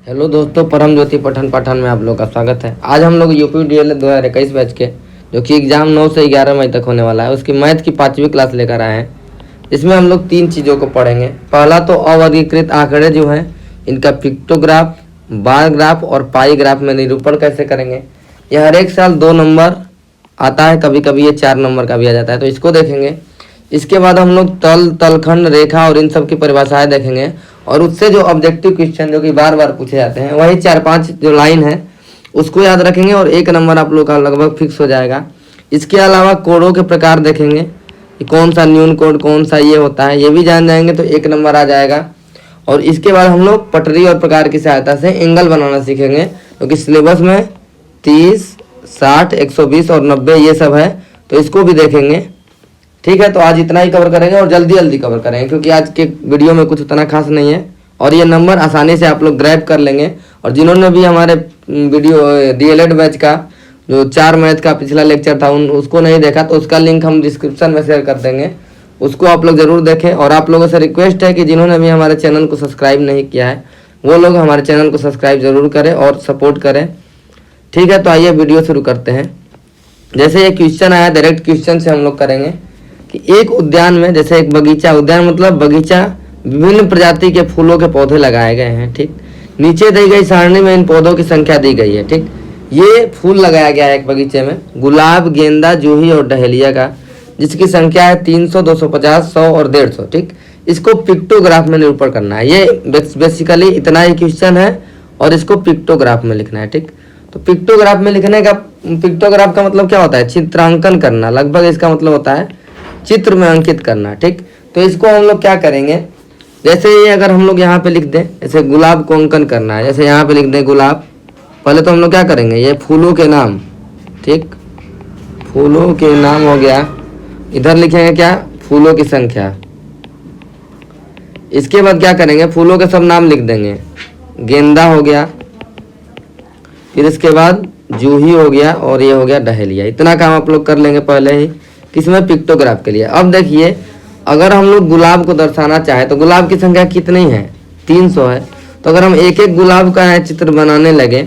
Hello दोस्तों, परम ज्योति पठन पाठन में आप लोग का स्वागत है। आज हम लोग यूपी डीएलएड 2021 बैच के जो कि एग्जाम 9 से 11 मई तक होने वाला है उसकी मैथ की 5वीं क्लास लेकर आए हैं। इसमें हम लोग 3 चीज़ों को पढ़ेंगे। पहला तो अवर्गीकृत आंकड़े जो हैं इनका पिक्टोग्राफ, बार ग्राफ और पाई ग्राफ में निरूपण कैसे करेंगे। यह हर एक साल 2 नंबर आता है, कभी कभी ये 4 नंबर का भी आ जाता है, तो इसको देखेंगे। इसके बाद हम लोग तल, तलखंड, रेखा और इन सब की परिभाषाएं देखेंगे और उससे जो ऑब्जेक्टिव क्वेश्चन जो कि बार बार पूछे जाते हैं वही 4-5 जो लाइन है उसको याद रखेंगे और 1 नंबर आप लोग का लगभग फिक्स हो जाएगा। इसके अलावा कोडों के प्रकार देखेंगे कि कौन सा न्यून कोड, कौन सा ये होता है, ये भी जान जाएंगे तो 1 नंबर आ जाएगा। और इसके बाद हम लोग पटरी और प्रकार की सहायता से एंगल बनाना सीखेंगे, क्योंकि सिलेबस में 30, 60, 120 और 90 ये सब है, तो इसको भी देखेंगे। ठीक है, तो आज इतना ही कवर करेंगे और जल्दी जल्दी कवर करेंगे क्योंकि आज के वीडियो में कुछ उतना खास नहीं है और ये नंबर आसानी से आप लोग ग्रैब कर लेंगे। और जिन्होंने भी हमारे वीडियो डीएलएड बैच का जो 4 मैथ का पिछला लेक्चर था उसको नहीं देखा तो उसका लिंक हम डिस्क्रिप्शन में शेयर कर देंगे, उसको आप लोग ज़रूर देखें। और आप लोगों से रिक्वेस्ट है कि जिन्होंने भी हमारे चैनल को सब्सक्राइब नहीं किया है वो लोग हमारे चैनल को सब्सक्राइब ज़रूर करें और सपोर्ट करें। ठीक है, तो आइए वीडियो शुरू करते हैं। जैसे ये क्वेश्चन आया, डायरेक्ट क्वेश्चन से हम लोग करेंगे कि एक उद्यान में, जैसे एक बगीचा, उद्यान मतलब बगीचा, विभिन्न प्रजाति के फूलों के पौधे लगाए गए हैं। ठीक, नीचे दी गई सारणी में इन पौधों की संख्या दी गई है। ठीक, ये फूल लगाया गया है एक बगीचे में, गुलाब, गेंदा, जूही और डहेलिया का, जिसकी संख्या है 300, 250, 100 और 150। ठीक, इसको पिक्टोग्राफ में निरूपण करना है। ये बेसिकली इतना ही क्वेश्चन है और इसको पिक्टोग्राफ में लिखना है। ठीक, तो पिक्टोग्राफ में लिखने का, पिक्टोग्राफ का मतलब क्या होता है? चित्रांकन करना, लगभग इसका मतलब होता है चित्र में अंकित करना। ठीक, तो इसको हम लोग क्या करेंगे, जैसे ये अगर हम लोग यहाँ पे लिख दें, जैसे गुलाब को अंकन करना है, जैसे यहाँ पे लिख दें गुलाब, पहले तो हम लोग क्या करेंगे, ये फूलों के नाम, ठीक, फूलों के नाम हो गया, इधर लिखेंगे क्या, फूलों की संख्या। इसके बाद क्या करेंगे, फूलों के सब नाम लिख देंगे, गेंदा हो गया, फिर इसके बाद जूही हो गया और ये हो गया डहेलिया। इतना काम आप लोग कर लेंगे पहले ही, किसमें, पिक्टोग्राफ के लिए। अब देखिए, अगर हम लोग गुलाब को दर्शाना चाहे तो गुलाब की संख्या कितनी है, 300 है, तो अगर हम एक एक गुलाब का चित्र बनाने लगे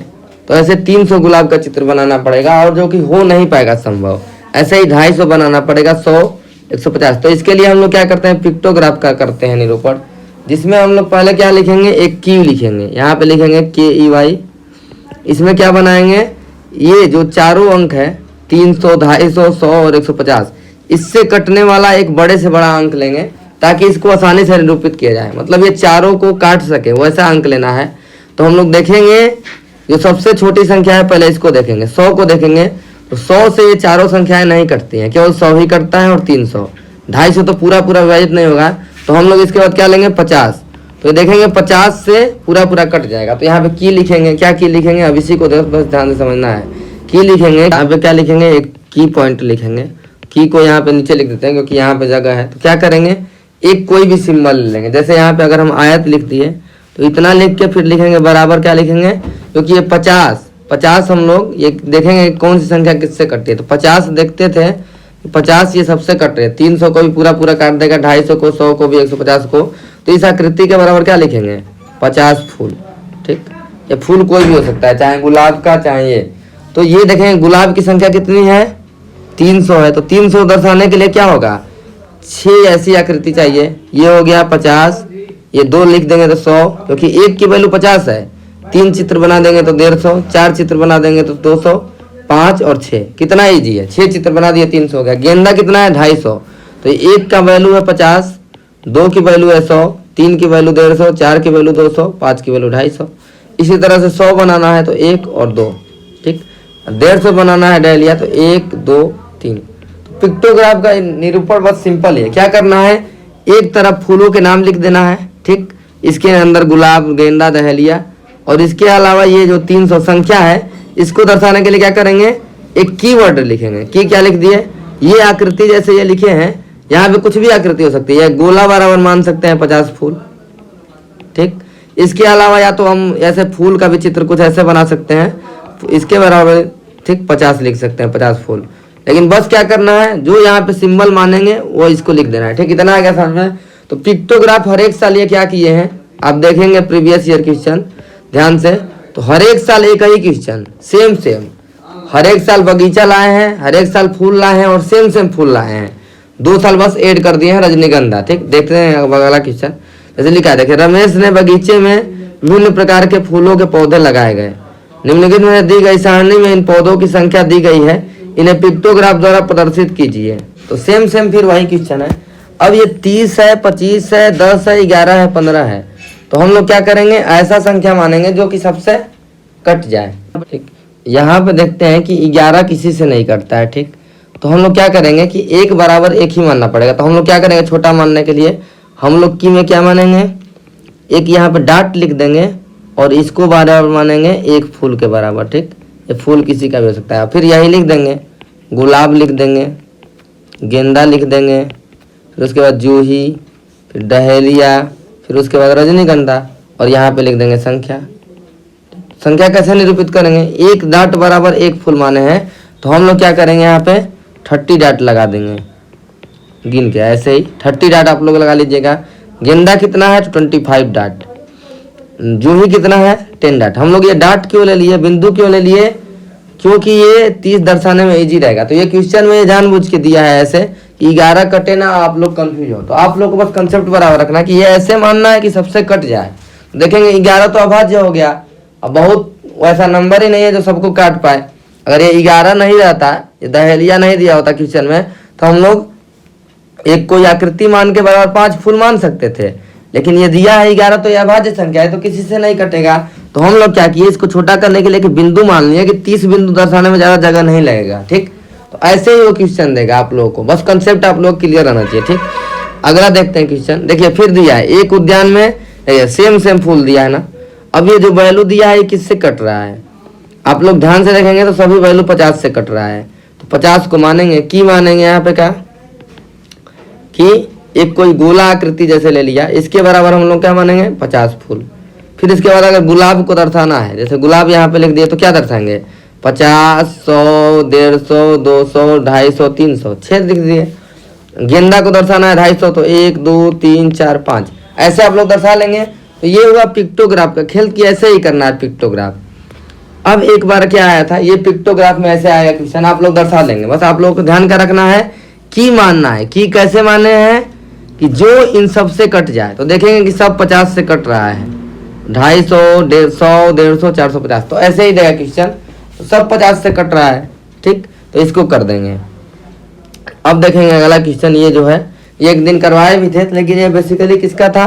तो ऐसे 300 गुलाब का चित्र बनाना पड़ेगा, और जो कि हो नहीं पाएगा संभव। ऐसे ही 250 बनाना पड़ेगा, 100, 150। तो इसके लिए हम लोग क्या करते हैं, पिक्टोग्राफ का करते हैं निरूपण, जिसमें हम लोग पहले क्या लिखेंगे, एक की लिखेंगे, यहाँ पे लिखेंगे KEY। इसमें क्या बनाएंगे, ये जो चारों अंक है 300, 250, 100 और 150, इससे कटने वाला एक बड़े से बड़ा अंक लेंगे ताकि इसको आसानी से निरूपित किया जाए, मतलब ये चारों को काट सके वैसा अंक लेना है। तो हम लोग देखेंगे जो सबसे छोटी संख्या है पहले इसको देखेंगे, 100 को देखेंगे, तो 100 से ये चारों संख्याएं नहीं कटती हैं, केवल 100 ही कटता है और 300, 250 तो पूरा विभाजित नहीं होगा। तो हम लोग इसके बाद क्या लेंगे, 50, तो देखेंगे 50 से पूरा कट जाएगा। तो यहाँ पे की लिखेंगे, क्या की लिखेंगे, अब इसी को बस ध्यान से समझना है। की लिखेंगे, यहाँ पे क्या लिखेंगे, एक की पॉइंट लिखेंगे, की को यहाँ पे नीचे लिख देते हैं क्योंकि यहाँ पे जगह है। तो क्या करेंगे, एक कोई भी सिंबल ले लेंगे, जैसे यहाँ पे अगर हम आयत लिख दिए तो इतना लिख के फिर लिखेंगे बराबर, क्या लिखेंगे, क्योंकि ये 50 हम लोग ये देखेंगे कौन सी संख्या किससे कटती है। तो 50 देखते थे, 50 ये सबसे कट रहे हैं, 300 को भी पूरा काट देगा, 250 को, 100 को भी, 150 को। तो इस आकृति के बराबर क्या लिखेंगे, 50 फूल। ठीक, ये फूल कोई भी हो सकता है, चाहे गुलाब का चाहे ये। तो ये देखेंगे गुलाब की संख्या कितनी है, 300 है, तो 300 दर्शाने के लिए क्या होगा, 6 ऐसी आकृति चाहिए। ये हो गया 50, ये 2 लिख देंगे तो 100, क्योंकि एक की वैल्यू 50 है, 3 चित्र बना देंगे तो 150, 4 चित्र बना देंगे तो 200, 5 और 6, कितना ईजी है, 6 चित्र बना दिए, 300 हो गया। गेंदा कितना है, 250, तो एक का वैल्यू है 50, 2 की वैल्यू है 100, 3 की वैल्यू 150, 4 की वैल्यू 200, 5 की वैल्यू 250। इसी तरह से 100 बनाना है तो 1 और 2, ठीक, 150 बनाना है डहेलिया तो 1, 2, 3। पिक्टोग्राफ का निरूपण बहुत सिंपल है। क्या करना है, एक तरफ फूलों के नाम लिख देना है, ठीक, इसके अंदर गुलाब, गेंदा, डहेलिया, और इसके अलावा ये जो 300 संख्या है इसको दर्शाने के लिए क्या करेंगे, एक कीवर्ड लिखेंगे। की क्या लिख दिए, ये आकृति जैसे ये लिखे हैं, यहाँ पे कुछ भी आकृति हो सकती है, गोला बराबर मान सकते हैं 50 फूल। ठीक, इसके अलावा या तो हम ऐसे फूल का भी चित्र कुछ ऐसे बना सकते हैं, इसके बराबर, ठीक, 50 लिख सकते हैं, 50 फूल। लेकिन बस क्या करना है, जो यहाँ पे सिंबल मानेंगे वो इसको लिख देना है। ठीक, इतना आ गया समझ में। तो पिक्टोग्राफ हर एक साल ये क्या किए हैं, आप देखेंगे प्रीवियस ईयर क्वेश्चन, ध्यान से। तो हर एक साल एक ही क्वेश्चन, सेम सेम, हर एक साल बगीचा लाए हैं, हर एक साल फूल लाए हैं और सेम सेम फूल लाए हैं। 2 साल बस ऐड कर दिए हैं रजनीगंधा। ठीक, देखते हैं अब अगला क्वेश्चन। जैसे लिखा है, देखिए, रमेश ने बगीचे में विभिन्न प्रकार के फूलों के पौधे लगाए गए। निम्नलिखित में दी गई सारणी में इन पौधों की संख्या दी गई है, इन्हें पिक्टोग्राफ द्वारा प्रदर्शित कीजिए। तो सेम सेम फिर वही क्वेश्चन है। अब ये 30 है, 25 है, 10 है, 11 है, 15 है। तो हम लोग क्या करेंगे, ऐसा संख्या मानेंगे जो कि सबसे कट जाए। ठीक, यहाँ पे देखते हैं कि 11 किसी से नहीं कटता है। ठीक, तो हम लोग क्या करेंगे कि एक बराबर एक ही मानना पड़ेगा। तो हम लोग क्या करेंगे, छोटा मानने के लिए हम लोग की में क्या मानेंगे, एक यहाँ पे डॉट लिख देंगे और इसको बराबर मानेंगे एक फूल के बराबर। ठीक, ये फूल किसी का भी हो सकता है। फिर यही लिख देंगे, गुलाब लिख देंगे, गेंदा लिख देंगे, फिर उसके बाद जूही, फिर डहेलिया, फिर उसके बाद रजनीगंधा, और यहाँ पे लिख देंगे संख्या। संख्या कैसे निरूपित करेंगे, एक डॉट बराबर एक फूल माने हैं, तो हम लोग क्या करेंगे, यहाँ पे 30 डॉट लगा देंगे गिन के। ऐसे ही 30 डॉट आप लोग लगा लीजिएगा। गेंदा कितना है, तो 25 डॉट। जूही कितना है, 10 डॉट। हम लोग ये डॉट क्यों ले लिए, बिंदु क्यों ले लिए, क्योंकि ये 30 दर्शाने में इजी रहेगा। तो ये क्वेश्चन में जानबूझ के दिया है ऐसे कि 11 कटे ना, आप लोग कंफ्यूज हो। तो आप लोग को बस कंसेप्ट बराबर रखना कि ये ऐसे मानना है कि सबसे कट जाए। देखेंगे 11 तो अभाज्य हो गया, अब बहुत वैसा नंबर ही नहीं है जो सबको काट पाए। अगर ये 11 नहीं रहता, ये दहेलिया नहीं दिया होता क्वेश्चन में, तो हम लोग एक कोई आकृति मान के बराबर 5 फूल मान सकते थे। लेकिन ये दिया है 11, तो ये अभाज्य संख्या है, तो किसी से नहीं कटेगा। तो हम लोग क्या किए, इसको छोटा करने के लिए कि बिंदु मान लिया कि 30 बिंदु दर्शाने में ज्यादा जगह नहीं लगेगा। ठीक, तो ऐसे ही वो क्वेश्चन देगा आप लोगों को, बस कंसेप्ट आप लोग क्लियर रहना चाहिए। ठीक, अगला देखते हैं क्वेश्चन। देखिए फिर दिया है, एक उद्यान में सेम सेम फूल दिया है ना। अब ये जो वैल्यू दिया है, ये किससे कट रहा है, आप लोग ध्यान से देखेंगे तो सभी वैल्यू 50 से कट रहा है। तो 50 को मानेंगे, की मानेंगे यहाँ पे क्या, कि एक कोई गोला आकृति जैसे ले लिया, इसके बराबर हम लोग क्या मानेंगे, 50 फूल। फिर इसके बाद अगर गुलाब को दर्शाना है, जैसे गुलाब यहाँ पे लिख दिए, तो क्या दर्शाएंगे, 50, 100, 150, 200, 250, 300, 6 लिख दिए। गेंदा को दर्शाना है 250, तो 1, 2, 3, 4, 5 ऐसे आप लोग दर्शा लेंगे। तो ये हुआ पिक्टोग्राफ का खेल, कि ऐसे ही करना है पिक्टोग्राफ। अब एक बार क्या आया था, ये पिक्टोग्राफ में ऐसे आया क्वेश्चन, आप लोग दर्शा लेंगे। बस आप लोगों को ध्यान का रखना है, की मानना है। की कैसे माने हैं, कि जो इन सब से कट जाए। तो देखेंगे कि सब 50 से कट रहा है, 250, 150, 150, 450, तो ऐसे ही देगा क्वेश्चन। तो सब 50 से कट रहा है। ठीक, तो इसको कर देंगे। अब देखेंगे अगला क्वेश्चन, ये जो है ये एक दिन करवाए भी थे, लेकिन ये बेसिकली किसका था,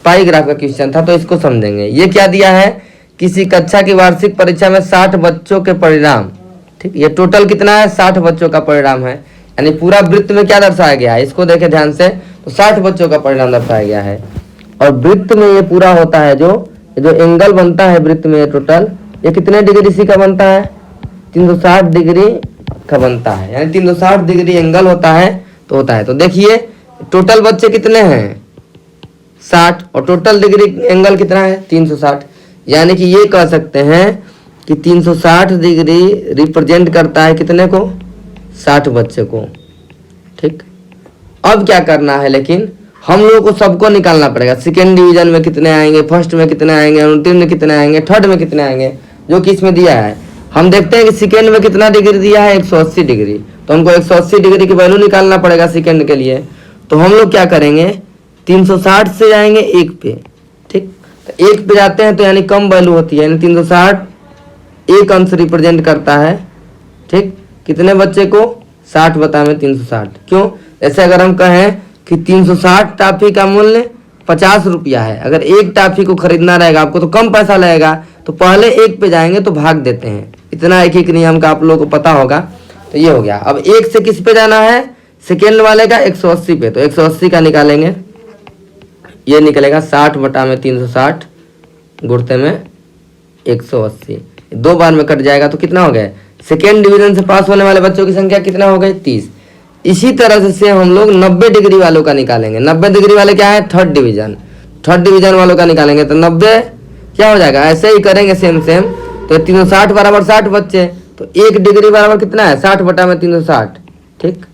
पाईग्राफ का क्वेश्चन था। तो इसको समझेंगे। ये क्या दिया है, किसी कक्षा की वार्षिक परीक्षा में 60 बच्चों के परिणाम। ठीक, ये टोटल कितना है, 60 बच्चों का परिणाम है, यानी पूरा वृत्त में क्या दर्शाया गया है, इसको देखें ध्यान से। तो 60 बच्चों का परिणाम दर्शाया गया है। और वृत्त में ये पूरा होता है, जो एंगल बनता है वृत्त में, टोटल ये कितने डिग्री सी का बनता है, 360 डिग्री का बनता है, यानी 360 डिग्री एंगल होता है। तो देखिए टोटल बच्चे कितने हैं, 60, और टोटल डिग्री एंगल कितना है, 360। यानी कि ये कह सकते हैं कि 360 डिग्री रिप्रेजेंट करता है कितने को, 60 बच्चे को। ठीक, अब क्या करना है, लेकिन हम लोगों को सबको निकालना पड़ेगा। सेकेंड डिवीजन में कितने आएंगे, फर्स्ट में कितने आएंगे, अनुत्तीर्ण में कितने आएंगे, थर्ड में कितने आएंगे, जो कि इसमें दिया है। हम देखते हैं कि सेकेंड में कितना डिग्री दिया है, 180 डिग्री। तो हमको 180 डिग्री की वैल्यू निकालना पड़ेगा सेकेंड के लिए। तो हम लोग क्या करेंगे, 360 से जाएंगे 1 पे। ठीक, तो 1 पे जाते हैं तो यानी कम वैल्यू होती है, यानी 360 एक अंश रिप्रेजेंट करता है। ठीक, कितने बच्चे को, 60 बता में 360। क्यों, जैसे अगर हम कहें कि 360 टाफी का मूल्य 50 रुपया है, अगर एक टाफी को खरीदना रहेगा आपको तो कम पैसा लगेगा, तो पहले 1 पे जाएंगे तो भाग देते हैं। इतना एक एक नियम का आप लोगों को पता होगा। तो ये हो गया। अब 1 से किस पे जाना है, सेकेंड वाले का 180 पे। तो 180 का निकालेंगे, ये निकलेगा 60 बटा में 360 गुणते में 180, 2 बार में कट जाएगा। तो कितना हो गया, सेकेंड डिवीजन से पास होने वाले बच्चों की संख्या कितना हो गई, 30। इसी तरह से हम लोग 90 डिग्री वालों का निकालेंगे। 90 डिग्री वाले क्या है, थर्ड डिवीजन वालों का निकालेंगे। तो 90 क्या हो जाएगा, ऐसे ही करेंगे सेम। तो 360 बराबर 60 बच्चे, तो 1 डिग्री बराबर कितना है, 60 बटा में 360। ठीक,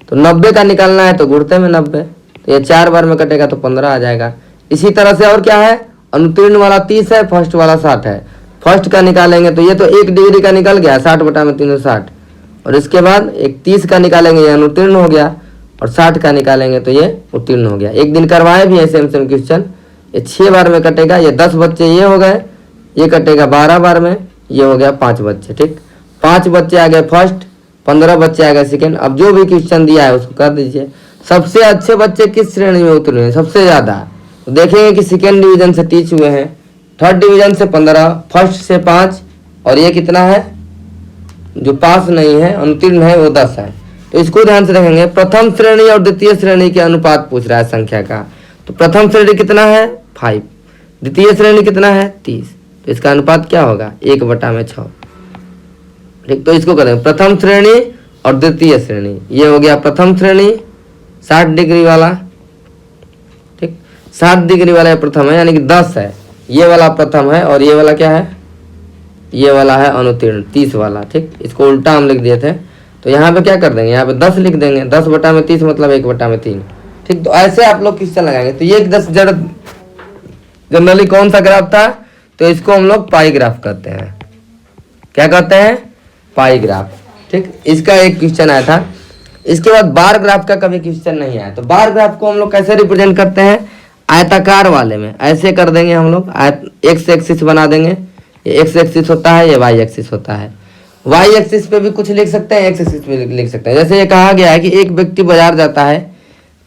तो 90 का निकालना है तो गुणते में 90, तो ये 4 बार में कटेगा तो 15 आ जाएगा। इसी तरह से और क्या है, अनुतीर्ण वाला 30 है, फर्स्ट वाला 60 है। फर्स्ट का निकालेंगे तो ये तो 1 डिग्री का निकल गया, 60/360। और इसके बाद एक 30 का निकालेंगे, ये अनुतीर्ण हो गया। और 60 का निकालेंगे तो ये उत्तीर्ण हो गया। एक दिन करवाए भी है सेम सेम क्वेश्चन। ये 6 बार में कटेगा, ये 10 बच्चे ये हो गए, ये कटेगा 12 बार में, ये हो गया 5 बच्चे। ठीक, 5 बच्चे आ गए फर्स्ट, 15 बच्चे आ गए सेकेंड। अब जो भी क्वेश्चन दिया है उसको कर दीजिए। सबसे अच्छे बच्चे किस श्रेणी में उत्तीर्ण हुए सबसे ज्यादा, तो देखेंगे कि सेकेंड डिवीजन से 30 हुए हैं, थर्ड डिवीजन से 15, फर्स्ट से 5, और ये कितना है जो पास नहीं है अनुतीर्ण है वो 10 है। तो इसको ध्यान से देखेंगे। प्रथम श्रेणी और द्वितीय श्रेणी के अनुपात पूछ रहा है संख्या का। तो प्रथम श्रेणी कितना है 5, द्वितीय श्रेणी कितना है 30, तो इसका अनुपात क्या होगा 1/6। ठीक, तो इसको करेंगे प्रथम श्रेणी और द्वितीय श्रेणी। ये हो गया प्रथम श्रेणी 60 डिग्री वाला। ठीक, 60 डिग्री वाला प्रथम है, यानी कि 10 है। ये वाला प्रथम है और ये वाला क्या है, ये वाला है अनुतीर्ण 30 वाला। ठीक, इसको उल्टा हम लिख दिए थे, तो यहाँ पे क्या कर देंगे, यहाँ पे 10 लिख देंगे। 10/30 मतलब 1/3। ठीक, तो ऐसे आप लोग क्वेश्चन लगाएंगे। तो ये 10 जनरली कौन सा ग्राफ था, तो इसको हम लोग पाई ग्राफ कहते हैं। क्या कहते हैं, पाई ग्राफ। ठीक, इसका एक क्वेश्चन आया था। इसके बाद बार ग्राफ का कभी क्वेश्चन नहीं आया। तो बार ग्राफ को हम लोग कैसे रिप्रेजेंट करते हैं, आयताकार वाले में ऐसे कर देंगे हम लोग। एक्स एक्सिस बना देंगे, ये एक्स एक्सिस होता है, ये वाई एक्सिस होता है। वाई एक्सिस पे भी कुछ लिख सकते हैं, एक्स एक्सिस पे लिख सकते हैं। जैसे ये कहा गया है कि एक व्यक्ति बाजार जाता है,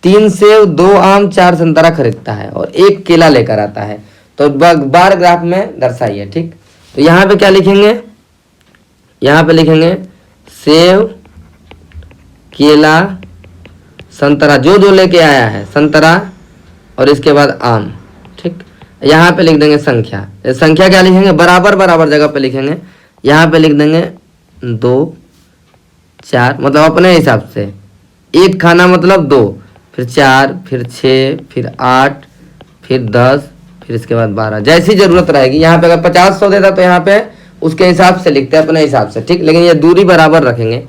3 सेब 2 आम 4 संतरा खरीदता है और 1 केला लेकर आता है। तो बार ग्राफ में दर्शाइए। ठीक, तो यहाँ पे क्या लिखेंगे, यहाँ पे लिखेंगे सेब केला संतरा, जो जो लेके आया है संतरा, और इसके बाद आम। ठीक, यहाँ पे लिख देंगे संख्या। संख्या क्या लिखेंगे, बराबर बराबर जगह पे लिखेंगे। यहाँ पे लिख देंगे 2 4, मतलब अपने हिसाब से। एक खाना मतलब 2, फिर 4, फिर 6, फिर 8, फिर 10, फिर इसके बाद 12, जैसी जरूरत रहेगी। यहाँ पे अगर 50-100 देता तो यहाँ पे उसके हिसाब से लिखते हैं, अपने हिसाब से। ठीक, लेकिन ये दूरी बराबर रखेंगे।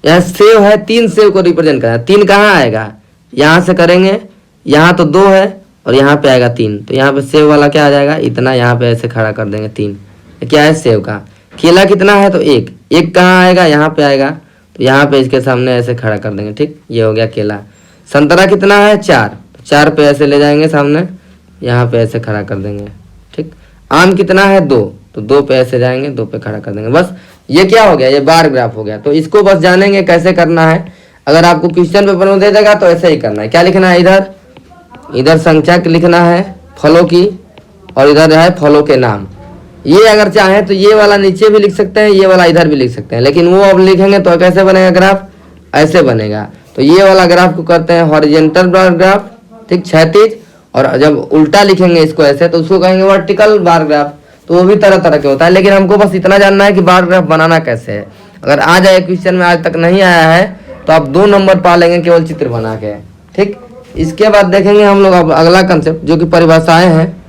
यहाँ सेव है, 3 सेव को रिप्रेजेंट करना है। 3 कहाँ आएगा, यहाँ से करेंगे, यहाँ तो 2 है और यहाँ पे आएगा 3, तो यहाँ पे सेव वाला क्या आ जाएगा इतना, यहाँ पे ऐसे खड़ा कर देंगे 3। क्या है सेव का। केला कितना है तो 1 कहाँ आएगा, यहाँ पे आएगा, तो यहाँ पे इसके सामने ऐसे खड़ा कर देंगे। ठीक, ये हो गया केला। संतरा कितना है 4, तो 4 पे ऐसे ले जाएंगे सामने, यहाँ पे ऐसे खड़ा कर देंगे। ठीक, आम कितना है 2, तो 2 पे ऐसे जाएंगे, 2 पे खड़ा कर देंगे। बस ये क्या हो गया, ये बार ग्राफ हो गया। तो इसको बस जानेंगे कैसे करना है। अगर आपको क्वेश्चन पेपर में दे देगा तो ऐसे ही करना है। क्या लिखना है, इधर संख्या लिखना है फलों की, और इधर है फलों के नाम। ये अगर चाहे तो ये वाला नीचे भी लिख सकते हैं, ये वाला इधर भी लिख सकते हैं, लेकिन वो अब लिखेंगे तो कैसे बनेगा ग्राफ, ऐसे बनेगा। तो ये वाला ग्राफ को करते हैं हॉरिजेंटल बार ग्राफ। ठीक, क्षैतिज। और जब उल्टा लिखेंगे इसको ऐसे तो उसको कहेंगे वर्टिकल बार ग्राफ। तो वो भी तरह तरह के होता है, लेकिन हमको बस इतना जानना है कि बार ग्राफ बनाना कैसे है। अगर आ जाए क्वेश्चन में, आज तक नहीं आया है तो आप 2 नंबर पा लेंगे केवल चित्र बना के। ठीक, इसके बाद देखेंगे हम लोग अब अगला कंसेप्ट जो कि परिभाषाएं हैं।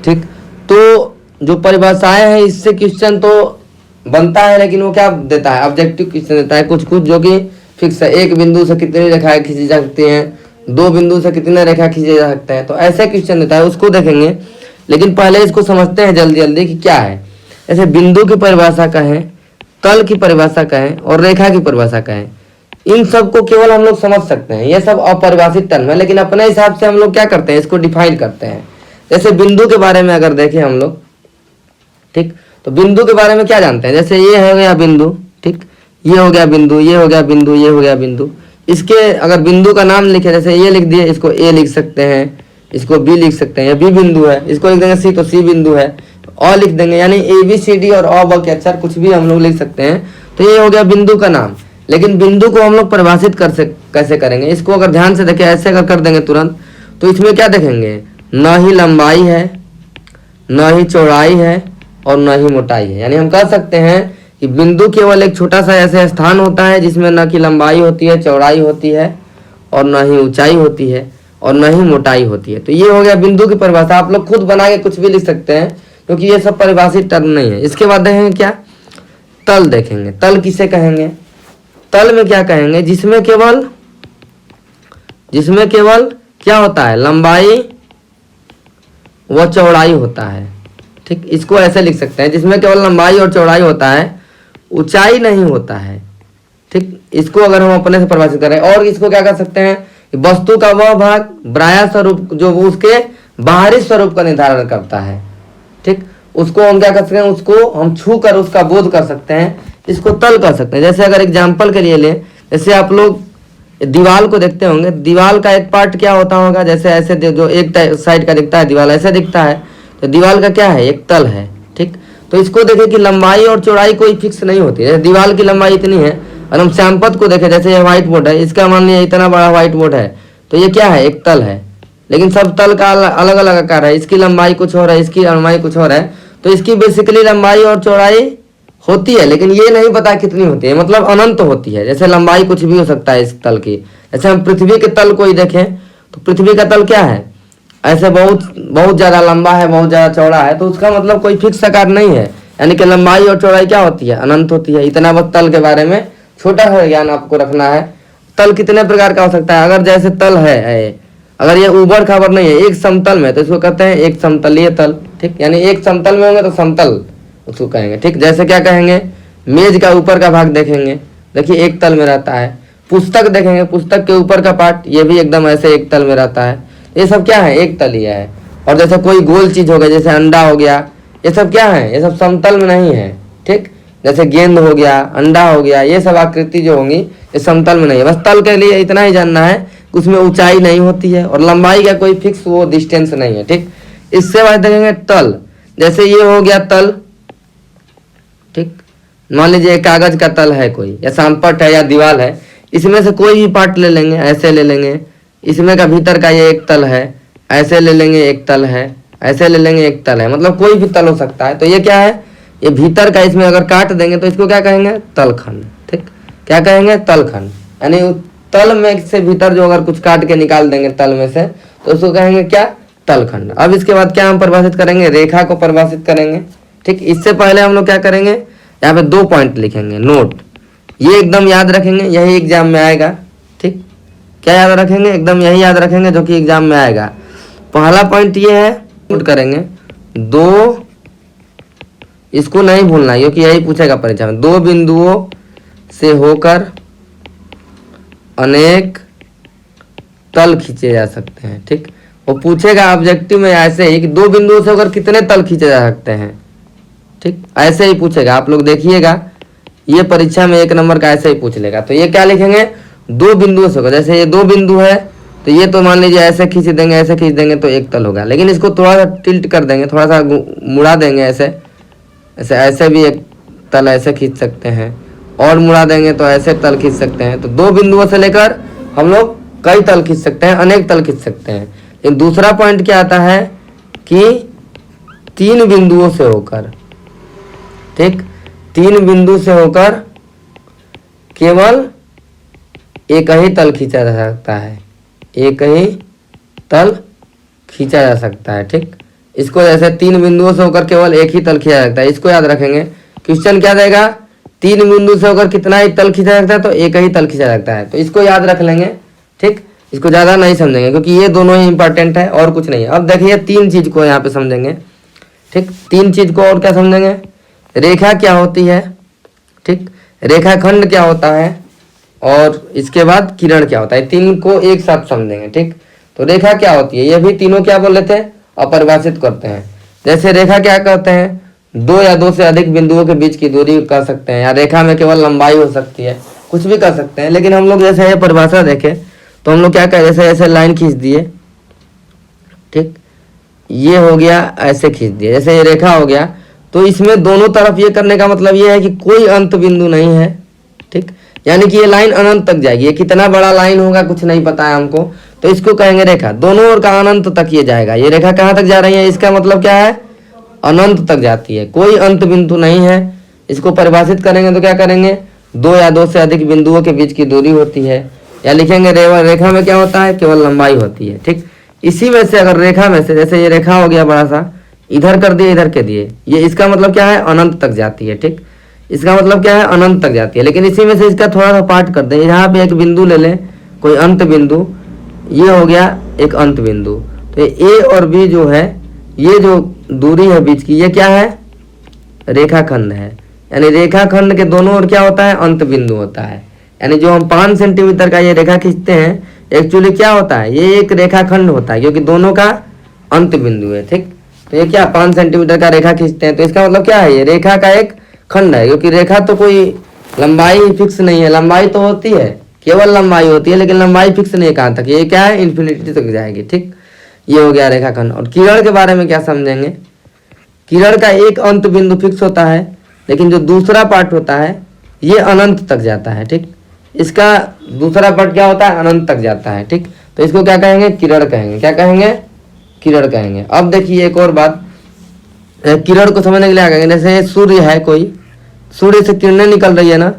ठीक, तो जो परिभाषाएं हैं इससे क्वेश्चन तो बनता है, लेकिन वो क्या देता है, ऑब्जेक्टिव क्वेश्चन देता है कुछ कुछ जो कि फिक्स है। 1 बिंदु से कितनी रेखाएं खींची जा सकती हैं, 2 बिंदु से कितने रेखा खींचे जा सकते हैं, तो ऐसे क्वेश्चन देता है, उसको देखेंगे। लेकिन पहले इसको समझते हैं जल्दी जल्दी कि क्या है। जैसे बिंदु की परिभाषा कहें, तल की परिभाषा कहें और रेखा की परिभाषा कहें, इन सब को केवल हम लोग समझ सकते हैं। ये सब अपरिभाषित टर्म है, लेकिन अपने हिसाब से हम लोग क्या करते हैं, इसको डिफाइन करते हैं। जैसे बिंदु के बारे में अगर देखें हम लोग, ठीक, तो बिंदु के बारे में क्या जानते हैं। जैसे ये हो गया बिंदु, ठीक, ये हो गया बिंदु, ये हो गया बिंदु, ये हो गया बिंदु। इसके अगर बिंदु का नाम लिखे, जैसे ये लिख दिए, इसको ए लिख सकते हैं, इसको बी लिख सकते हैं, ये बी बिंदु है। इसको लिख देंगे सी, तो सी बिंदु है। अ लिख देंगे, यानी ए बी सी डी और अ ब के अक्षर कुछ भी हम लोग लिख सकते हैं। तो ये हो गया बिंदु का नाम। लेकिन बिंदु को हम लोग परिभाषित कैसे करेंगे, इसको अगर ध्यान से देखें, ऐसे अगर कर देंगे तुरंत, तो इसमें क्या देखेंगे, न ही लंबाई है, न ही चौड़ाई है और न ही मोटाई है। यानी हम कह सकते हैं कि बिंदु केवल एक छोटा सा ऐसे स्थान होता है जिसमें न कि लंबाई होती है, चौड़ाई होती है और न ही ऊंचाई होती है और न ही मोटाई होती है। तो ये हो गया बिंदु की परिभाषा। आप लोग खुद बना के कुछ भी लिख सकते हैं, क्योंकि ये सब परिभाषित टर्म नहीं है। इसके बाद देखेंगे क्या, तल देखेंगे। तल किसे कहेंगे, तल में क्या कहेंगे, जिसमें केवल क्या होता है, लंबाई वह चौड़ाई होता है। ठीक, इसको ऐसे लिख सकते हैं, जिसमें केवल लंबाई और चौड़ाई होता है, ऊंचाई नहीं होता है। ठीक, इसको अगर हम अपने से परिभाषित करें, और इसको क्या कर सकते हैं, वस्तु का वह भाग बाह्य स्वरूप जो उसके बाहरी स्वरूप का निर्धारण करता है। ठीक, उसको हम क्या कर सकते हैं, उसको हम छू कर उसका बोध कर सकते हैं, इसको तल कर सकते हैं। जैसे अगर एग्जाम्पल के लिए लें, जैसे आप लोग दीवाल को देखते होंगे, दीवाल का एक पार्ट क्या होता होगा, जैसे ऐसे जो एक साइड का दिखता है दीवाल ऐसे दिखता है, तो दीवाल का क्या है, एक तल है। ठीक, तो इसको देखें कि लंबाई और चौड़ाई कोई फिक्स नहीं होती है। दीवाल की लंबाई इतनी है, और हम श्यामपथ को देखें, जैसे ये व्हाइट बोर्ड है, इसका मान लिया इतना बड़ा व्हाइट बोर्ड है, तो ये क्या है, एक तल है। लेकिन सब तल का अलग अलग आकार है, इसकी लंबाई कुछ और है, इसकी लंबाई कुछ और है, तो इसकी बेसिकली लंबाई और चौड़ाई होती है, लेकिन ये नहीं पता कितनी होती है, मतलब अनंत होती है। जैसे लंबाई कुछ भी हो सकता है इस तल की। जैसे हम पृथ्वी के तल को ही देखें, तो पृथ्वी का तल क्या है, ऐसे बहुत बहुत ज्यादा लंबा है, बहुत ज्यादा चौड़ा है, तो उसका मतलब कोई फिक्स आकार नहीं है। यानी कि लंबाई और चौड़ाई क्या होती है, अनंत होती है। इतना बस तल के बारे में छोटा सा ज्ञान आपको रखना है। तल कितने प्रकार का हो सकता है, अगर जैसे तल है, अगर ये ऊबड़ खाबड़ नहीं है, एक समतल में, तो इसको कहते हैं एक समतलीय तल। ठीक, यानी एक समतल में होंगे तो समतल उसको कहेंगे। ठीक, जैसे क्या कहेंगे, मेज का ऊपर का भाग देखेंगे, देखिए एक तल में रहता है। पुस्तक देखेंगे, पुस्तक के ऊपर का पार्ट, ये भी एकदम ऐसे एक तल में रहता है। ये सब क्या है, एक तलीय है। और जैसे कोई गोल चीज हो गया, जैसे अंडा हो गया, ये सब क्या है, ये सब समतल में नहीं है। ठीक, जैसे गेंद हो गया, अंडा हो गया, ये सब आकृति जो होंगी ये समतल में नहीं है। बस तल के लिए इतना ही जानना है, उसमें ऊंचाई नहीं होती है और लंबाई का कोई फिक्स वो डिस्टेंस नहीं है। ठीक, इससे बाद देखेंगे तल, जैसे ये हो गया तल। ठीक, मान लीजिए कागज का तल है कोई, या सांपट है या दीवार है, इसमें से कोई भी पार्ट ले लेंगे, ऐसे ले लेंगे, इसमें का भीतर का ये एक तल है, ऐसे ले लेंगे एक तल है, ऐसे ले लेंगे एक तल है, मतलब कोई भी तल हो सकता है। तो ये क्या है, ये भीतर का, इसमें अगर काट देंगे तो इसको क्या कहेंगे, तलखंड। ठीक, क्या कहेंगे, तलखंड। यानी तल में से भीतर जो अगर कुछ काट के निकाल देंगे तल में से, तो उसको कहेंगे क्या, तलखंड। अब इसके बाद क्या हम परिभाषित करेंगे, रेखा को परिभाषित करेंगे। ठीक, इससे पहले हम लोग क्या करेंगे, यहाँ पे 2 पॉइंट लिखेंगे, नोट, ये एकदम याद रखेंगे, यही एग्जाम में आएगा। ठीक, क्या याद रखेंगे, एकदम यही याद रखेंगे जो कि एग्जाम में आएगा। पहला पॉइंट ये है, नोट करेंगे 2, इसको नहीं भूलना क्योंकि यही पूछेगा परीक्षा में। 2 बिंदुओं से होकर अनेक तल खींचे जा सकते हैं। ठीक, वो पूछेगा ऑब्जेक्टिव में ऐसे ही कि 2 बिंदुओं से होकर कितने तल खींचे जा सकते हैं। ठीक, ऐसे ही पूछेगा, आप लोग देखिएगा, ये परीक्षा में 1 नंबर का ऐसे ही पूछ लेगा। तो ये क्या लिखेंगे, 2 बिंदुओं से होगा, जैसे ये 2 बिंदु है, तो ये तो मान लीजिए ऐसे खींच देंगे, ऐसे खींच देंगे तो एक तल होगा। लेकिन इसको थोड़ा सा टिल्ट कर देंगे, थोड़ा सा मुड़ा देंगे, ऐसे ऐसे ऐसे भी एक तल ऐसे खींच सकते हैं, और मुड़ा देंगे तो ऐसे तल खींच सकते हैं। तो 2 बिंदुओं से लेकर हम लोग कई तल खींच सकते हैं, अनेक तल खींच सकते हैं। लेकिन दूसरा पॉइंट क्या आता है कि 3 बिंदुओं से होकर, ठीक, 3 बिंदु से होकर केवल एक ही तल खींचा जा सकता है, एक ही तल खींचा जा सकता है। ठीक, इसको जैसे 3 बिंदुओं से होकर केवल एक ही तल खींचा जा सकता है, इसको याद रखेंगे। क्वेश्चन क्या देगा, 3 बिंदु से होकर कितना ही तल खींचा जा सकता है, तो एक ही तल खींचा जा सकता है। तो इसको याद रख लेंगे। ठीक, इसको ज़्यादा नहीं समझेंगे क्योंकि ये दोनों ही इंपॉर्टेंट है और कुछ नहीं है। अब देखिए 3 चीज़ को यहाँ पे समझेंगे। ठीक, 3 चीज़ को और क्या समझेंगे, रेखा क्या होती है, ठीक, रेखाखंड क्या होता है, और इसके बाद किरण क्या होता है। 3 को एक साथ समझेंगे। ठीक, तो रेखा क्या होती है, ये भी तीनों क्या बोले थे, अपरिभाषित करते हैं। जैसे रेखा क्या कहते हैं, 2 या 2 से अधिक बिंदुओं के बीच की दूरी कह सकते हैं, या रेखा में केवल लंबाई हो सकती है, कुछ भी कर सकते हैं। लेकिन हम लोग जैसे ये परिभाषा देखें तो हम लोग क्या करें, जैसे ऐसे लाइन खींच दिए, ठीक, ये हो गया, ऐसे खींच दिए, जैसे ये रेखा हो गया। तो इसमें दोनों तरफ ये करने का मतलब ये है कि कोई अंत बिंदु नहीं है। ठीक, यानी कि ये लाइन अनंत तक जाएगी। ये कितना बड़ा लाइन होगा कुछ नहीं पता है हमको, तो इसको कहेंगे रेखा। दोनों ओर का अनंत तक ये जाएगा। ये रेखा कहाँ तक जा रही है, इसका मतलब क्या है, अनंत तक जाती है, कोई अंत बिंदु नहीं है। इसको परिभाषित करेंगे तो क्या करेंगे, 2 या 2 से अधिक बिंदुओं के बीच की दूरी होती है, या लिखेंगे रेखा में क्या होता है, केवल लंबाई होती है। ठीक, इसी में से अगर रेखा में से, जैसे ये रेखा हो गया बड़ा सा, इधर कर दिए, इधर के दिए, ये इसका मतलब क्या है, अनंत तक जाती है। ठीक, इसका मतलब क्या है, अनंत तक जाती है। लेकिन इसी में से इसका थोड़ा सा पार्ट कर दें, यहाँ पे एक बिंदु ले लें, कोई अंत बिंदु, ये हो गया एक अंत बिंदु। तो ए और बी जो है ये जो दूरी है बीच की, ये क्या है, रेखाखंड है। यानी रेखाखंड के दोनों ओर क्या होता है, अंत बिंदु होता है। यानी जो हम 5 सेंटीमीटर का ये रेखा खींचते हैं, एक्चुअली क्या होता है, ये एक रेखाखंड होता है, क्योंकि दोनों का अंत बिंदु है। ठीक, तो ये क्या 5 सेंटीमीटर का रेखा खींचते हैं, तो इसका मतलब क्या है, ये रेखा का एक खंड है। क्योंकि रेखा तो कोई लंबाई फिक्स नहीं है, लंबाई तो होती है, केवल लंबाई होती है, लेकिन लंबाई फिक्स नहीं है कहाँ तक, ये क्या है, इन्फिनिटी तक जाएगी। ठीक, ये हो गया रेखाखंड। और किरण के बारे में क्या समझेंगे, किरण का एक अंत बिंदु फिक्स होता है, लेकिन जो दूसरा पार्ट होता है ये अनंत तक जाता है। ठीक, इसका दूसरा पार्ट क्या होता है, अनंत तक जाता है। ठीक, तो इसको क्या कहेंगे, किरण कहेंगे। क्या कहेंगे, किरण कहेंगे। अब देखिए एक और बात, किरण को समझने के लिए आ कहेंगे, जैसे सूर्य है, कोई सूर्य से किरणें निकल रही है ना,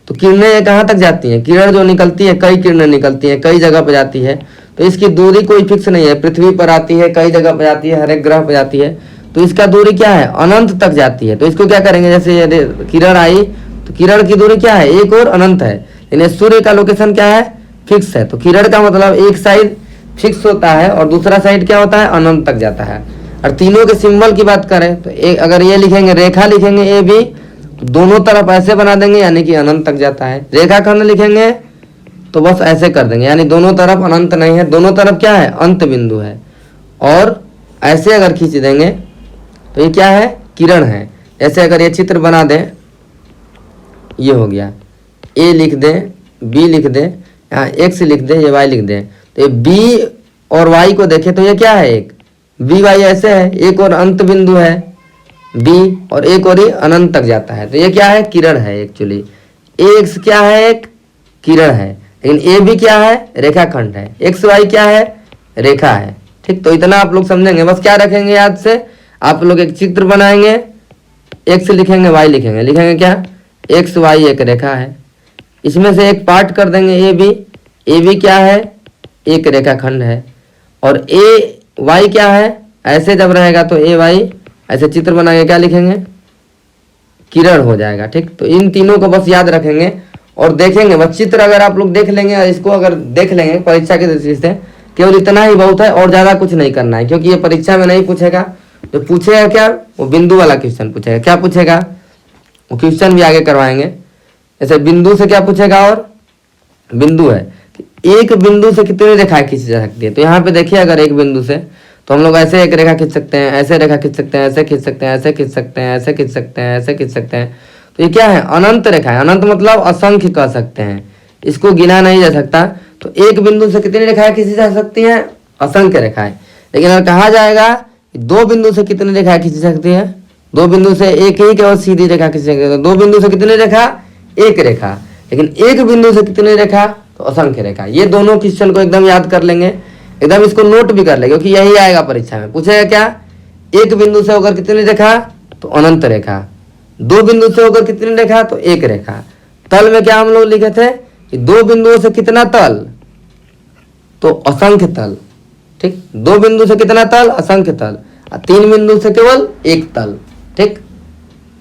तो किरणें कहाँ तक जाती हैं, किरण जो निकलती है, कई किरणें निकलती हैं, कई जगह पर जाती है, तो इसकी दूरी कोई फिक्स नहीं है, पृथ्वी पर आती है, कई जगह पर जाती है, हर एक ग्रह पर जाती है, तो इसका दूरी क्या है, अनंत तक जाती है। तो इसको क्या करेंगे, जैसे किरण आई तो किरण की दूरी क्या है, एक और अनंत है, लेकिन सूर्य का लोकेशन क्या है, फिक्स है। तो किरण का मतलब एक साइड फिक्स होता है और दूसरा साइड क्या होता है, अनंत तक जाता है। और तीनों के सिंबल की बात करें तो एक अगर ये लिखेंगे, रेखा लिखेंगे ए बी, तो दोनों तरफ ऐसे बना देंगे, यानी कि अनंत तक जाता है। रेखाखंड लिखेंगे तो बस ऐसे कर देंगे, यानी दोनों तरफ अनंत नहीं है, दोनों तरफ क्या है, अंत बिंदु है। और ऐसे अगर खींच देंगे तो ये क्या है, किरण है। ऐसे अगर ये चित्र बना दें, ये हो गया, ए लिख दें, बी लिख दें, यहाँ एक्स लिख दें, ये वाई लिख दें, तो ये बी और वाई को देखें तो ये क्या है, एक बी वाई ऐसे है, एक और अंत बिंदु है बी, और एक और ही अनंत तक जाता है, तो ये क्या है, किरण है। एक्चुअली एक्स क्या है, एक किरण है, लेकिन ए भी क्या है, रेखाखंड है, एक्स वाई क्या है, रेखा है। ठीक, तो इतना आप लोग समझेंगे। बस क्या रखेंगे याद से, आप लोग एक चित्र बनाएंगे, एक्स लिखेंगे, वाई लिखेंगे, लिखेंगे क्या, एक्स वाई एक रेखा है, इसमें से एक पार्ट कर देंगे ए बी क्या है, एक रेखाखंड है, और ए वाई क्या है, ऐसे जब रहेगा तो ए वाई ऐसे चित्र बनाएंगे, क्या लिखेंगे, किरण हो जाएगा। ठीक, तो इन तीनों को बस याद रखेंगे और देखेंगे बस चित्र अगर आप लोग देख लेंगे और इसको अगर देख लेंगे परीक्षा की दृष्टि से, केवल इतना ही बहुत है और ज़्यादा कुछ नहीं करना है, क्योंकि ये परीक्षा में नहीं पूछेगा। जो पूछेगा क्या, वो बिंदु वाला क्वेश्चन पूछेगा। क्या पूछेगा, वो क्वेश्चन भी आगे करवाएंगे। जैसे बिंदु से क्या पूछेगा, और बिंदु है एक बिंदु से कितनी रेखाएं खींची जा सकती है, तो यहाँ पे देखिए अगर एक बिंदु से तो हम लोग ऐसे एक रेखा खींच सकते हैं, ऐसे रेखा खींच सकते हैं, ऐसे खींच सकते हैं, ऐसे खींच सकते हैं, ऐसे खींच सकते हैं, ऐसे खींच सकते हैं। तो ये क्या है, अनंत रेखा है। अनंत मतलब असंख्य कह सकते हैं, इसको गिना नहीं जा सकता। तो एक बिंदु से कितनी रेखाएं खींची जा सकती हैं, असंख्य रेखाएं। लेकिन अगर कहा जाएगा दो बिंदु से कितनी रेखाएं खींची जा सकती है, दो बिंदु से एक ही केवल सीधी रेखा खींची सकती है। दो बिंदु से कितनी रेखा, एक रेखा, लेकिन एक बिंदु से कितनी रेखा, तो असंख्य रेखा। ये दोनों क्वेश्चन को एकदम याद कर लेंगे, एकदम इसको नोट भी कर लेंगे, क्योंकि यही आएगा परीक्षा में। पूछेगा क्या, एक बिंदु से होकर कितनी रेखा, तो अनंत रेखा। दो बिंदु से होकर कितनी रेखा, तो एक रेखा। तल में क्या हम लोग लिखे थे कि दो बिंदुओं से कितना तल, तो असंख्य तल। ठीक, दो बिंदु से कितना तल, असंख्य तल, और तीन बिंदु से केवल एक तल। ठीक,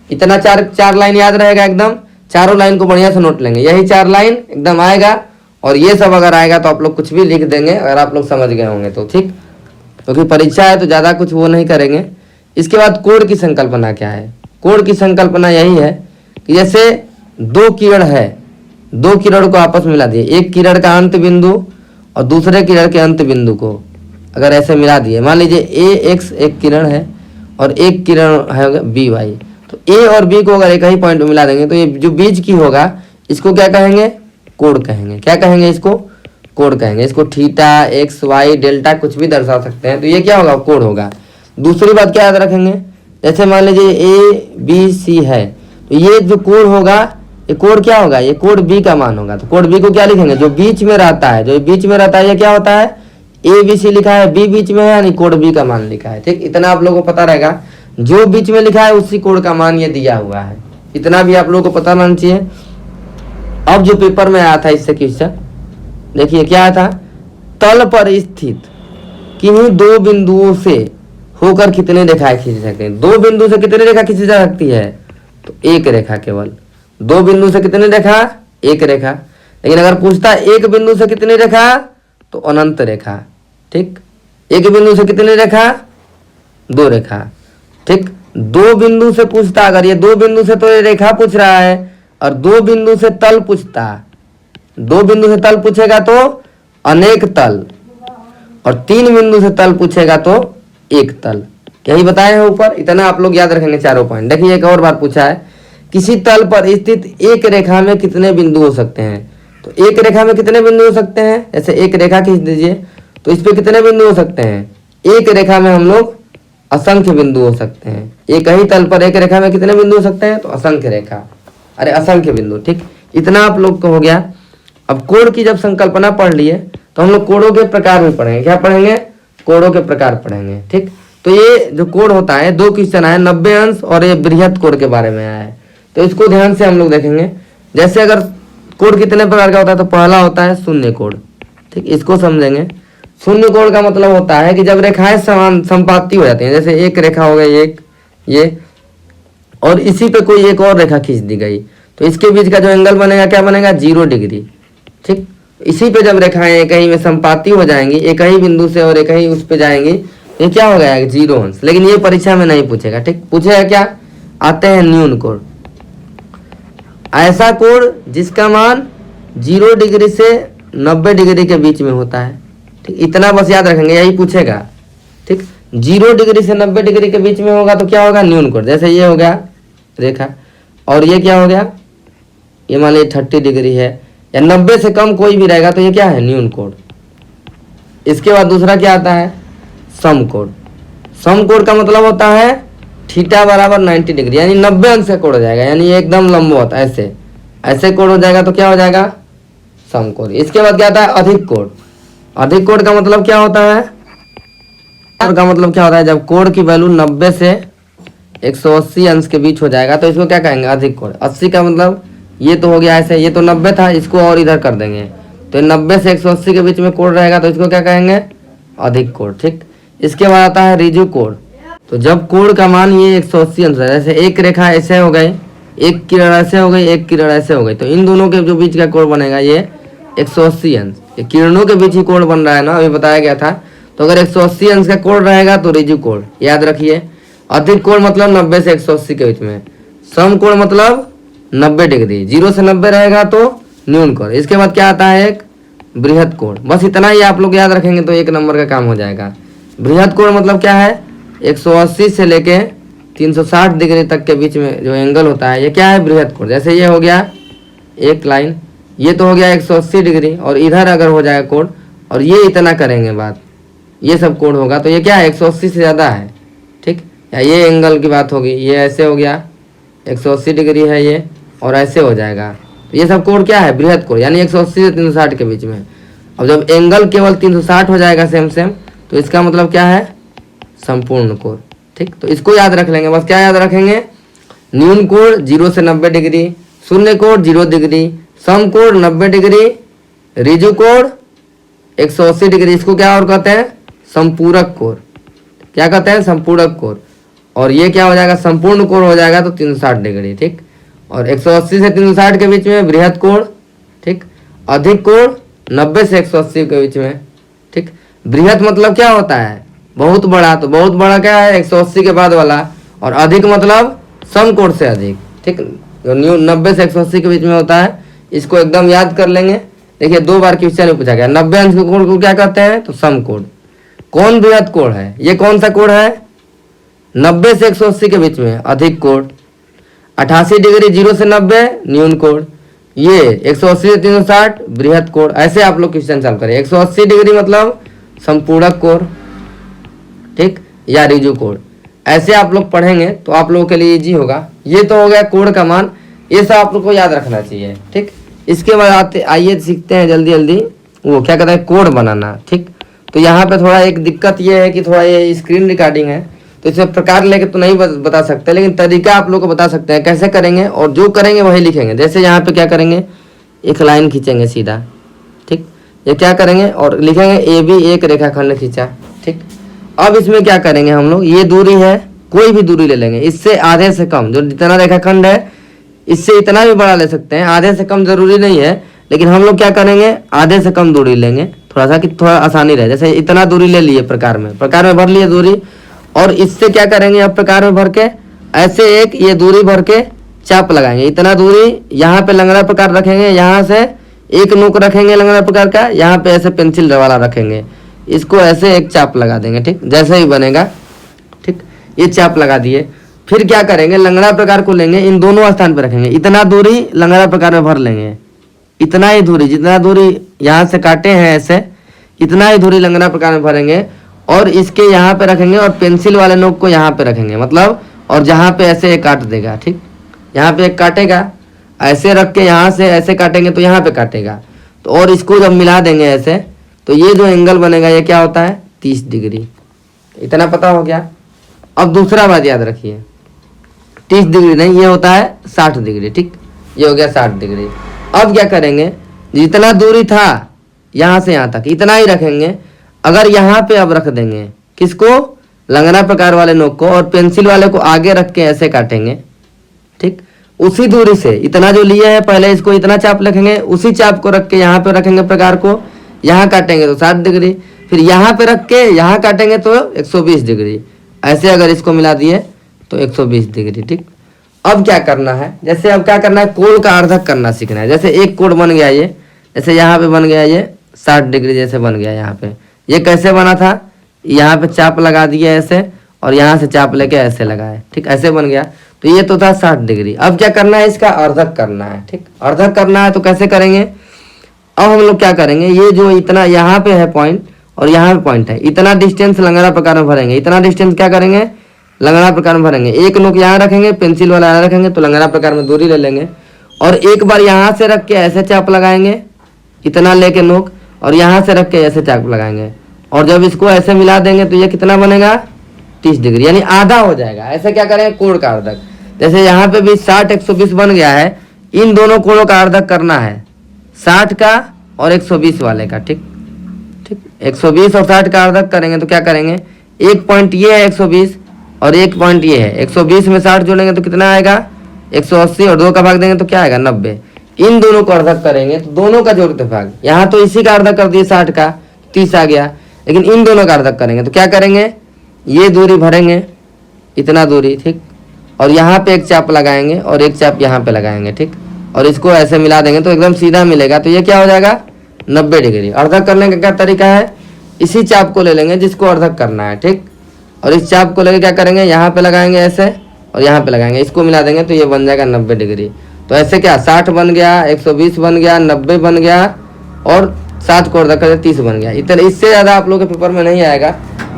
इतना चार लाइन याद रहेगा एकदम। चारों लाइन को बढ़िया से नोट लेंगे, यही चार लाइन एकदम आएगा। और ये सब अगर आएगा तो आप लोग कुछ भी लिख देंगे, अगर आप लोग समझ गए होंगे तो। ठीक, क्योंकि परीक्षा है तो ज़्यादा कुछ वो नहीं करेंगे। इसके बाद कोण की संकल्पना क्या है, कोण की संकल्पना यही है कि जैसे दो किरण है, दो किरण को आपस में मिला दिए, एक किरण का अंत बिंदु और दूसरे किरण के अंत बिंदु को अगर ऐसे मिला दिए, मान लीजिए ए एक्स एक किरण है और एक किरण है बी वाई, तो ए और बी को अगर एक ही पॉइंट में मिला देंगे तो ये जो बीच की होगा इसको क्या कहेंगे, कोण कहेंगे। क्या कहेंगे, इसको कोण कहेंगे। इसको थीटा, एक्स, वाई, डेल्टा कुछ भी दर्शा सकते हैं, तो ये क्या होगा, कोण होगा। दूसरी बात क्या याद रखेंगे, जैसे मान लीजिए ए बी सी है, तो ये जो कोण होगा, ये कोण क्या होगा, ये कोण बी का मान होगा। तो कोण बी को क्या लिखेंगे, जो बीच में रहता है, जो बीच में रहता है ये क्या होता है, ए बी सी लिखा है, बी बीच में है, यानी कोण बी का मान लिखा है। ठीक, इतना आप लोगों को पता रहेगा, जो बीच में लिखा है उसी कोण का मान ये दिया हुआ है। इतना भी आप लोगों को पता रहना चाहिए। अब जो पेपर में आया था इससे क्वेश्चन देखिए क्या आया था, तल पर स्थित किन्हीं दो बिंदुओं से होकर कितने रेखाएं खींच सकते हैं। दो बिंदु से कितनी रेखा खींची जा सकती है, तो एक रेखा केवल। दो बिंदु से कितनी रेखा, एक रेखा। लेकिन अगर पूछता एक बिंदु से कितनी रेखा, तो अनंत रेखा। ठीक, एक बिंदु से कितनी रेखा, दो रेखा, ठीक। दो बिंदु से पूछता, अगर ये दो बिंदु से तो ये रेखा पूछ रहा है, और दो बिंदु से तल पूछता, दो बिंदु से तल पूछेगा तो अनेक तल, और तीन बिंदु से तल पूछेगा तो एक तल। यही बताए हैं ऊपर, इतना आप लोग याद रखेंगे चारों पॉइंट। देखिए एक और बार पूछा है, किसी तल पर स्थित एक रेखा में कितने बिंदु हो सकते हैं। तो एक रेखा में कितने बिंदु हो सकते हैं, जैसे एक रेखा खींच दीजिए, तो इस पे कितने बिंदु हो सकते हैं, एक रेखा में हम लोग असंख्य बिंदु हो सकते हैं। एक ही तल पर एक रेखा में कितने बिंदु हो सकते हैं, तो असंख्य रेखा, अरे असंख्य बिंदु, ठीक। इतना आप लोग को हो गया। अब कोण की जब संकल्पना पढ़ लिए तो हम लोग कोणों के प्रकार भी पढ़ेंगे। क्या पढ़ेंगे, कोणों के प्रकार पढ़ेंगे, ठीक। तो ये जो कोण होता है, दो क्वेश्चन आए, 90 अंश और ये बृहत कोण के बारे में आया है, तो इसको ध्यान से हम लोग देखेंगे। जैसे अगर कोण कितने प्रकार का होता है, तो पहला होता है शून्य कोण, ठीक। इसको समझेंगे। शून्य कोण का मतलब होता है कि जब रेखाएं समान संपाती हो जाती हैं, जैसे एक रेखा हो गई एक ये, और इसी पे कोई एक और रेखा खींच दी गई, तो इसके बीच का जो एंगल बनेगा क्या बनेगा, 0 डिग्री, ठीक। इसी पे जब रेखाएं एक ही में संपाती हो जाएंगी, एक ही बिंदु से और एक ही उस पे जाएंगी, ये क्या हो गया, 0 अंश। लेकिन ये परीक्षा में नहीं पूछेगा, ठीक। पूछेगा क्या, आते हैं न्यून कोण। ऐसा कोण जिसका मान 0 डिग्री से 90 डिग्री के बीच में होता है, ठीक। इतना बस याद रखेंगे, यही पूछेगा, ठीक। 0 डिग्री से 90 डिग्री के बीच में होगा तो क्या होगा, न्यून कोण। जैसे ये हो गया रेखा, और ये क्या हो गया, ये मान लीजिए 30 डिग्री है, या 90 से कम कोई भी रहेगा तो ये क्या है, न्यून कोण। इसके बाद दूसरा क्या आता है, समकोण। समकोण का मतलब होता है थीटा बराबर 90 डिग्री, यानी 90 अंश का कोण हो जाएगा, यानी ये एकदम लंबवत ऐसे ऐसे कोण हो जाएगा तो क्या हो जाएगा, समकोण। इसके बाद क्या आता है, अधिक कोण। अधिक कोण का मतलब क्या होता है, कोण का मतलब क्या होता है, जब कोण की वैल्यू 90 से 180 अंश के बीच हो जाएगा तो इसको क्या कहेंगे, अधिक कोण। 80 का मतलब ये तो हो गया ऐसे, ये तो 90 था, इसको और इधर कर देंगे, तो 90 से 180 के बीच में कोण रहेगा तो इसको क्या कहेंगे, अधिक कोण, ठीक। इसके बाद आता है ऋजु कोण। तो जब कोण का मान ये 180 अंश है, जैसे एक रेखा ऐसे हो गई, एक किरण ऐसे हो गई, एक किरण ऐसे हो गई, तो इन दोनों के जो बीच का कोण बनेगा ये 180 अंश। ये किरणों के बीच ही कोण बन रहा है ना, अभी बताया गया था। तो अगर 180 अंश का कोण रहेगा तो ऋजु कोण, याद रखिए। अधिक कोण मतलब 90 से 180 के बीच में। सम कोण मतलब 90 डिग्री, 0 से 90 रहेगा तो न्यून कोण। इसके बाद क्या आता है, एक बृहत कोण। बस इतना ही आप लोग याद रखेंगे तो एक नंबर का काम हो जाएगा। बृहत कोण मतलब क्या है, 180 से लेके 360 डिग्री तक के बीच में जो एंगल होता है, ये क्या है, बृहत कोण। जैसे ये हो गया एक लाइन, ये तो हो गया 180 डिग्री, और इधर अगर हो जाएगा कोण और ये इतना करेंगे बात, ये सब कोण होगा तो ये क्या है, 180 से ज़्यादा है, ठीक। या ये एंगल की बात होगी, ये ऐसे हो गया 180 डिग्री है ये, और ऐसे हो जाएगा, तो ये सब कोण क्या है, बृहत कोण, यानी 180 से 360 के बीच में। अब जब एंगल केवल 360 हो जाएगा सेम सेम, तो इसका मतलब क्या है, संपूर्ण कोण, ठीक। तो इसको याद रख लेंगे, बस क्या याद रखेंगे, न्यून कोण 0 से 90 डिग्री, शून्य कोण 0 डिग्री, सम कोण 90 डिग्री, ऋजु कोण 180 डिग्री। इसको क्या और कहते हैं, संपूरक कोण। क्या कहते हैं, संपूरक कोण। और ये क्या हो जाएगा, संपूर्ण कोण हो जाएगा तो 360 डिग्री, ठीक। और 180 से 360 के बीच में बृहत कोण, ठीक। अधिक कोण 90 से 180 के बीच में, ठीक। बृहत मतलब क्या होता है, बहुत बड़ा, तो बहुत बड़ा क्या है, 180 के बाद वाला। और अधिक मतलब समकोण से अधिक, ठीक। जो 90 से 180 के बीच में होता है, इसको एकदम याद कर लेंगे। देखिए 2 बार क्वेश्चन में पूछा गया, 90 अंश के कोण को क्या कहते हैं, तो समकोण। कौन बृहत कोण है, ये कौन सा कोण है, 90 से 180 के बीच में अधिक कोण। 88 डिग्री 0 से 90 न्यून कोण। ये 180 से 360 बृहत कोण। ऐसे आप लोग क्वेश्चन सॉल्व करें। 180 डिग्री मतलब संपूरक कोण, ठीक, या ऋजु कोण। ऐसे आप लोग पढ़ेंगे तो आप लोगों के लिए इजी होगा। ये तो हो गया कोण का मान, ये सब आप लोग को याद रखना चाहिए, ठीक। इसके बाद आइए सीखते हैं जल्दी जल्दी, वो क्या कहते हैं, कोण बनाना, ठीक। तो यहाँ पे थोड़ा एक दिक्कत ये है कि थोड़ा ये स्क्रीन रिकॉर्डिंग है, तो इसमें प्रकार लेके तो नहीं बता सकते, लेकिन तरीका आप लोग को बता सकते हैं कैसे करेंगे, और जो करेंगे वही लिखेंगे। जैसे यहाँ पे क्या करेंगे, एक लाइन खींचेंगे सीधा, ठीक। ये क्या करेंगे और लिखेंगे AB एक रेखाखंड खींचा, ठीक। अब इसमें क्या करेंगे हम लोग, ये दूरी है, कोई भी दूरी ले लेंगे, इससे आधे से कम, जो जितना रेखाखंड है इससे इतना भी बड़ा ले सकते हैं, आधे से कम जरूरी नहीं है, लेकिन हम लोग क्या करेंगे, आधे से कम दूरी लेंगे, थोड़ा सा कि थोड़ा आसानी रहे। जैसे इतना दूरी ले लिए प्रकार में भर लिए दूरी, और इससे क्या करेंगे, अब प्रकार में भर के ऐसे एक ये दूरी भर के चाप लगाएंगे। इतना दूरी यहाँ पे लंगड़ा प्रकार रखेंगे, यहाँ से एक नोक रखेंगे लंगड़ा प्रकार का, यहाँ पे ऐसे पेंसिल वाला रखेंगे, इसको ऐसे एक चाप लगा देंगे। ठीक, जैसे ही बनेगा, ठीक, ये चाप लगा दिए। फिर क्या करेंगे, लंगड़ा प्रकार को लेंगे, इन दोनों स्थान पे रखेंगे, इतना दूरी लंगड़ा प्रकार में भर लेंगे, इतना ही दूरी, जितना दूरी यहाँ से काटे हैं ऐसे, इतना ही दूरी लंगड़ा प्रकार में भरेंगे और इसके यहाँ पे रखेंगे और पेंसिल वाले नोक को यहाँ पे रखेंगे, मतलब और जहाँ पे ऐसे एक काट देगा। ठीक, यहाँ पे एक काटेगा, ऐसे रख के यहाँ से ऐसे काटेंगे तो यहाँ पे काटेगा, तो और इसको जब मिला देंगे ऐसे, तो ये जो एंगल बनेगा ये क्या होता है, 30 डिग्री। इतना पता हो गया। अब दूसरा बात याद रखिए, 30 डिग्री नहीं, ये होता है 60 डिग्री। ठीक, ये हो गया 60 डिग्री। अब क्या करेंगे, जितना दूरी था यहाँ से यहाँ तक इतना ही रखेंगे। अगर यहाँ पे अब रख देंगे किसको, लंगड़ा प्रकार वाले नोक को, और पेंसिल वाले को आगे रख के ऐसे काटेंगे। ठीक, उसी दूरी से इतना जो लिए हैं पहले, इसको इतना चाप रखेंगे, उसी चाप को रख के यहाँ पे रखेंगे प्रकार को, यहाँ काटेंगे तो 60 डिग्री, फिर यहाँ पे रख के यहाँ काटेंगे तो 120 डिग्री। ऐसे अगर इसको मिला दिए तो 120 डिग्री। ठीक, अब क्या करना है, जैसे अब क्या करना है, कोण का अर्धक करना सीखना है। जैसे एक कोण बन गया ये, जैसे यहाँ पे बन गया ये 60 डिग्री जैसे बन गया यहाँ पे, ये कैसे बना था, यहाँ पे चाप लगा दिया ऐसे और यहाँ से चाप लेके ऐसे लगाए। ठीक, ऐसे बन गया, तो ये तो था 60 डिग्री। अब क्या करना है, इसका अर्धक करना है। ठीक, अर्धक करना है तो कैसे करेंगे, अब हम लोग क्या करेंगे, ये जो इतना यहाँ पे है पॉइंट और यहाँ पे पॉइंट है, इतना डिस्टेंस लंगड़ा प्रकार में भरेंगे। इतना डिस्टेंस क्या करेंगे, लंगड़ा प्रकार में भरेंगे। एक नोक यहाँ रखेंगे, पेंसिल वाला यहाँ रखेंगे, तो लंगड़ा प्रकार में दूरी ले लेंगे और एक बार यहाँ से रख के ऐसे चाप लगाएंगे, इतना लेके नोक, और यहाँ से रख के ऐसे चाप लगाएंगे, और जब इसको ऐसे मिला देंगे तो ये कितना बनेगा, 30 डिग्री, यानी आधा हो जाएगा। ऐसे क्या करेंगे, कोण का अर्धक। जैसे यहाँ पे भी 60 120 बन गया है, इन दोनों कोणों का अर्धक करना है, 60 का और 120 वाले का। ठीक, ठीक, 120 और 60 का अर्धक करेंगे तो क्या करेंगे, एक पॉइंट ये है 120 और एक पॉइंट ये है, 120 में 60 जोड़ेंगे तो कितना आएगा, 180, और 2 का भाग देंगे तो क्या आएगा, 90। इन दोनों को अर्धक करेंगे तो दोनों का जोड़ते भाग, यहाँ तो इसी का अर्धक कर दिए 60 का, 30 आ गया, लेकिन इन दोनों का अर्धक करेंगे तो क्या करेंगे, ये दूरी भरेंगे, इतना दूरी। ठीक, और यहाँ पे एक चाप लगाएंगे और एक चाप यहाँ पे लगाएंगे। ठीक, और इसको ऐसे मिला देंगे तो एकदम सीधा मिलेगा, तो ये क्या हो जाएगा, 90 डिग्री। अर्धक करने का क्या तरीका है, इसी चाप को ले लेंगे जिसको अर्धक करना है। ठीक, और इस चाप को लेके क्या करेंगे, यहाँ पे लगाएंगे ऐसे और यहाँ पे लगाएंगे, इसको मिला देंगे तो ये बन जाएगा 90 डिग्री। तो ऐसे क्या 60 बन गया, 120 बन गया, 90 बन गया और 7 को अर्धक करके 30 बन गया। इतना, इससे ज़्यादा आप लोग के पेपर में नहीं आएगा।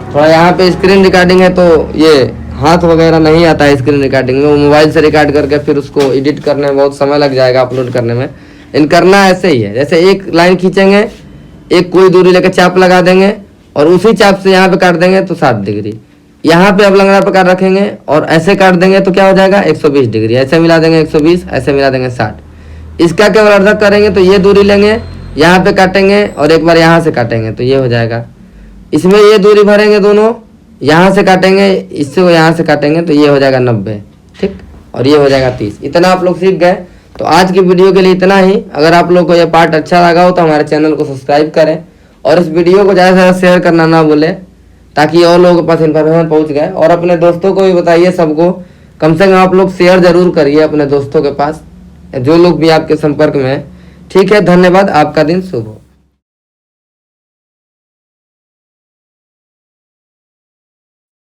थोड़ा यहाँ पे स्क्रीन रिकॉर्डिंग है तो ये हाथ वगैरह नहीं आता है स्क्रीन रिकॉर्डिंग में, वो मोबाइल से रिकॉर्ड करके फिर उसको एडिट करने में बहुत समय लग जाएगा, अपलोड करने में। इन करना ऐसे ही है, जैसे एक लाइन खींचेंगे, एक कोई दूरी लेकर चाप लगा देंगे और उसी चाप से यहाँ पे काट देंगे तो 7 डिग्री। यहाँ पे अब लंगड़ा प्रकार रखेंगे और ऐसे काट देंगे तो क्या हो जाएगा, 120 डिग्री। ऐसे मिला देंगे 120, ऐसे मिला देंगे 60। इसका केवल अर्धक करेंगे तो ये दूरी लेंगे, यहाँ पे काटेंगे और एक बार यहाँ से काटेंगे तो ये हो जाएगा। इसमें ये दूरी भरेंगे दोनों, यहाँ से काटेंगे, इससे वो यहाँ से काटेंगे तो ये हो जाएगा 90। ठीक, और ये हो जाएगा 30। इतना आप लोग सीख गए। तो आज की वीडियो के लिए इतना ही। अगर आप लोग को ये पार्ट अच्छा लगा हो तो हमारे चैनल को सब्सक्राइब करें और इस वीडियो को ज़्यादा से ज़्यादा शेयर करना ना भूलें, ताकि और लोगों के पास इन्फॉर्मेशन पहुंच गए। और अपने दोस्तों को भी बताइए, सबको कम से कम आप लोग शेयर जरूर करिए अपने दोस्तों के पास, जो लोग भी आपके संपर्क में हैं। ठीक है, धन्यवाद। आपका दिन शुभ हो।